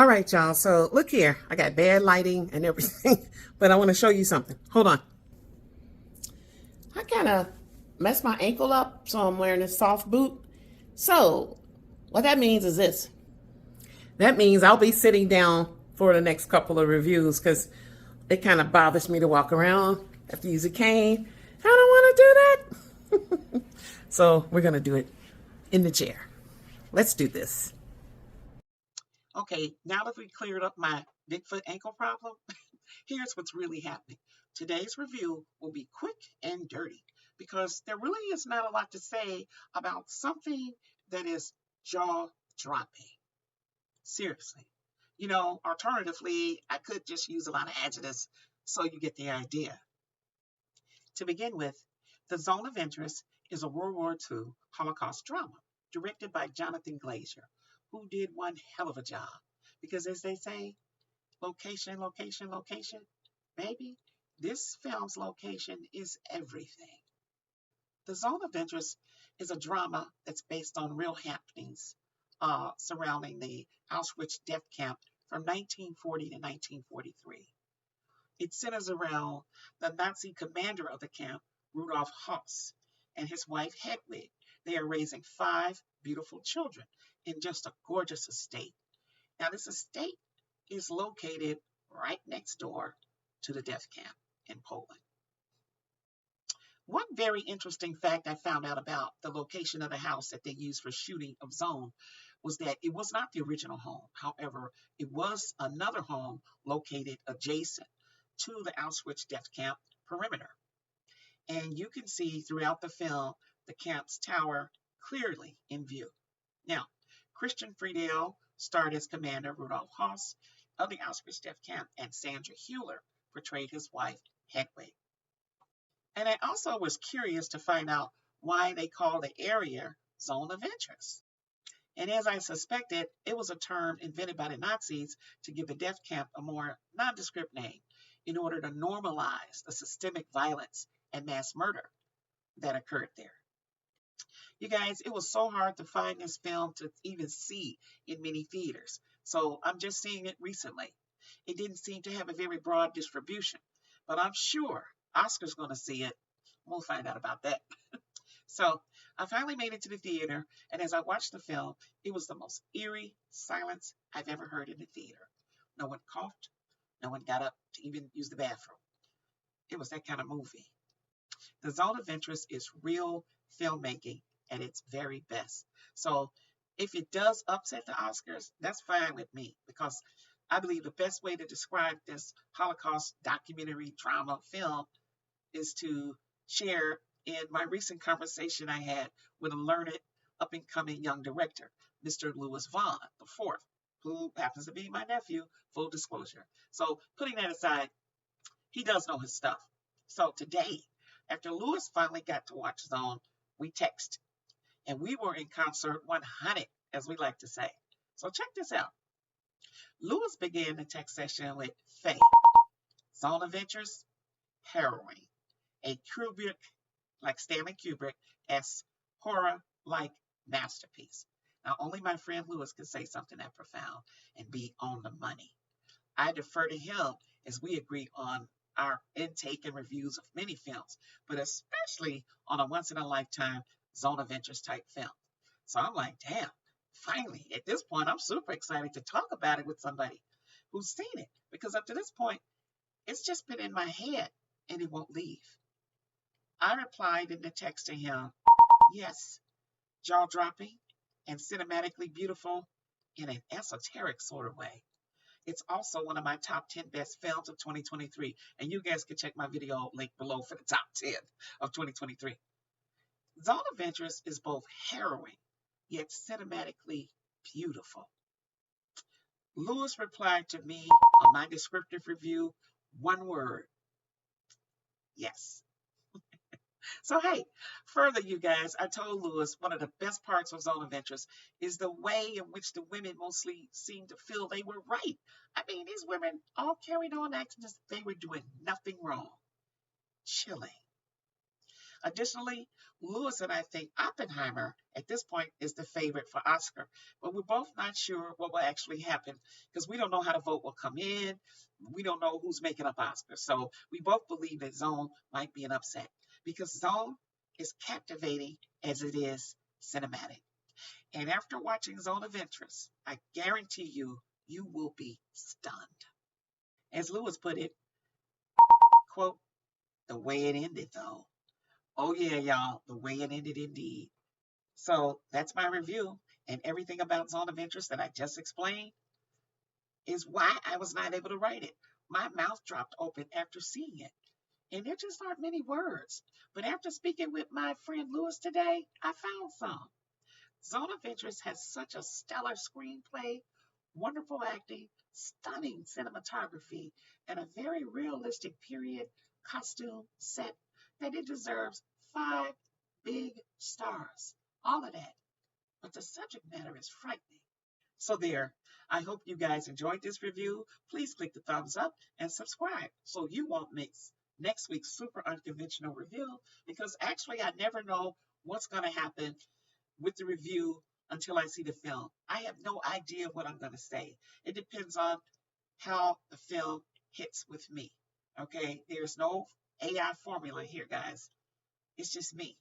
right, y'all. So look here. I got bad lighting and everything, but I want to show you something. Hold on. I kind of messed my ankle up, so I'm wearing a soft boot. So what that means is this. That means I'll be sitting down for the next couple of reviews because it kind of bothers me to walk around. I have to use a cane. I don't want to do that. So we're going to do it in the chair. Let's do this. Okay, now that we cleared up my Bigfoot ankle problem, here's what's really happening. Today's review will be quick and dirty because there really is not a lot to say about something that is jaw-dropping. Seriously. Alternatively, I could just use a lot of adjectives so you get the idea. To begin with, The Zone of Interest is a World War II Holocaust drama directed by Jonathan Glazer, who did one hell of a job. Because as they say, location, location, location, baby, this film's location is everything. The Zone of Interest is a drama that's based on real happenings surrounding the Auschwitz death camp from 1940 to 1943. It centers around the Nazi commander of the camp, Rudolf Höss, and his wife Hedwig. They are raising 5 beautiful children in just a gorgeous estate. Now, this estate is located right next door to the death camp in Poland. One very interesting fact I found out about the location of the house that they used for shooting of Zone was that it was not the original home. However, it was another home located adjacent to the Auschwitz death camp perimeter. And you can see throughout the film the camp's tower clearly in view. Now, Christian Friedel starred as Commander Rudolf Höss of the Auschwitz death camp, and Sandra Hüller portrayed his wife, Hedwig. And I also was curious to find out why they call the area Zone of Interest. And as I suspected, it was a term invented by the Nazis to give the death camp a more nondescript name in order to normalize the systemic violence and mass murder that occurred there. You guys, it was so hard to find this film to even see in many theaters. So I'm just seeing it recently. It didn't seem to have a very broad distribution, but I'm sure Oscar's going to see it. We'll find out about that. So I finally made it to the theater, and as I watched the film, it was the most eerie silence I've ever heard in the theater. No one coughed. No one got up to even use the bathroom. It was that kind of movie. The Zone of Interest is real filmmaking at its very best. So if it does upset the Oscars, that's fine with me, because I believe the best way to describe this Holocaust documentary drama film is to share in my recent conversation I had with a learned up-and-coming young director, Mr. Louis Vaughn IV, who happens to be my nephew, full disclosure. So putting that aside, he does know his stuff. So today, after Louis finally got to watch Zone, we text, and we were in concert 100, as we like to say. So check this out. Louis began the text session with Faye, Zone of Interest, Harrowing, a Kubrick, like Stanley Kubrick-esque horror-like masterpiece. Now, only my friend Louis could say something that profound and be on the money. I defer to him as we agree on our intake and reviews of many films, but especially on a once-in-a-lifetime Zone of Interest type film. So I'm like, damn, finally, at this point, I'm super excited to talk about it with somebody who's seen it, because up to this point, it's just been in my head and it won't leave. I replied in the text to him, yes, jaw-dropping and cinematically beautiful in an esoteric sort of way. It's also one of my top 10 best films of 2023. And you guys can check my video link below for the top 10 of 2023. Zone of Interest is both harrowing, yet cinematically beautiful. Louis replied to me on my descriptive review, one word, yes. So, hey, further, you guys, I told Louis one of the best parts of Zone of Interest is the way in which the women mostly seem to feel they were right. I mean, these women all carried on acting as if they were doing nothing wrong. Chilling. Additionally, Lewis and I think Oppenheimer at this point is the favorite for Oscar, but we're both not sure what will actually happen because we don't know how the vote will come in. We don't know who's making up Oscar. So we both believe that Zone might be an upset because Zone is captivating as it is cinematic. And after watching Zone of Interest, I guarantee you, you will be stunned. As Lewis put it, quote, the way it ended though. Oh yeah, y'all, the way it ended indeed. So that's my review, and everything about Zone of Interest that I just explained is why I was not able to write it. My mouth dropped open after seeing it. And there just aren't many words. But after speaking with my friend Lewis today, I found some. Zone of Interest has such a stellar screenplay, wonderful acting, stunning cinematography, and a very realistic period costume set that it deserves 5 big stars. All of that. But the subject matter is frightening. So there, I hope you guys enjoyed this review. Please click the thumbs up and subscribe so you won't miss next week's super unconventional review, because actually I never know what's going to happen with the review until I see the film. I have no idea what I'm going to say. It depends on how the film hits with me. Okay, there's no AI formula here, guys. It's just me.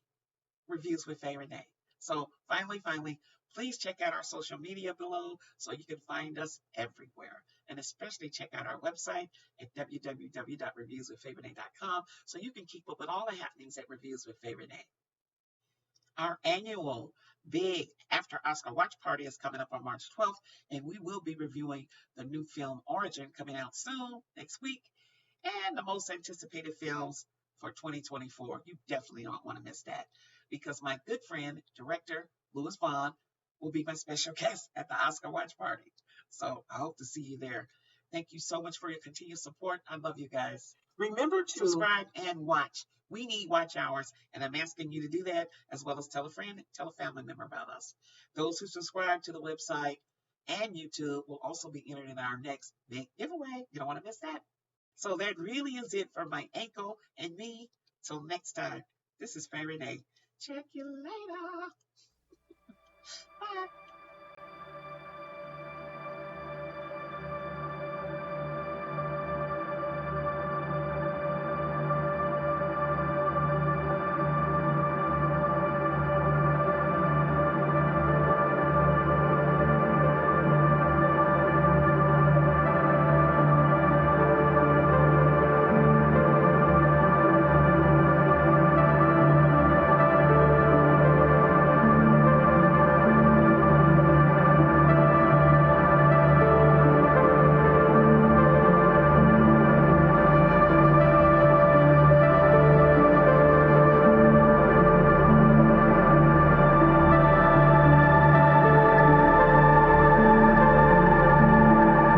Reviews with Faye Renee. So finally, please check out our social media below so you can find us everywhere. And especially check out our website at www.reviewswithfayerenee.com so you can keep up with all the happenings at Reviews with Faye Renee. Our annual big after Oscar watch party is coming up on March 12th, and we will be reviewing the new film Origin coming out soon next week, and the most anticipated films for 2024. You definitely don't want to miss that because my good friend, director Louis Vaughn, will be my special guest at the Oscar watch party. So I hope to see you there. Thank you so much for your continued support. I love you guys. Remember to subscribe and watch. We need watch hours, and I'm asking you to do that as well as tell a friend, tell a family member about us. Those who subscribe to the website and YouTube will also be entered in our next big giveaway. You don't want to miss that. So that really is it for my ankle and me. Till next time, this is Faye Renee. Check you later. Bye.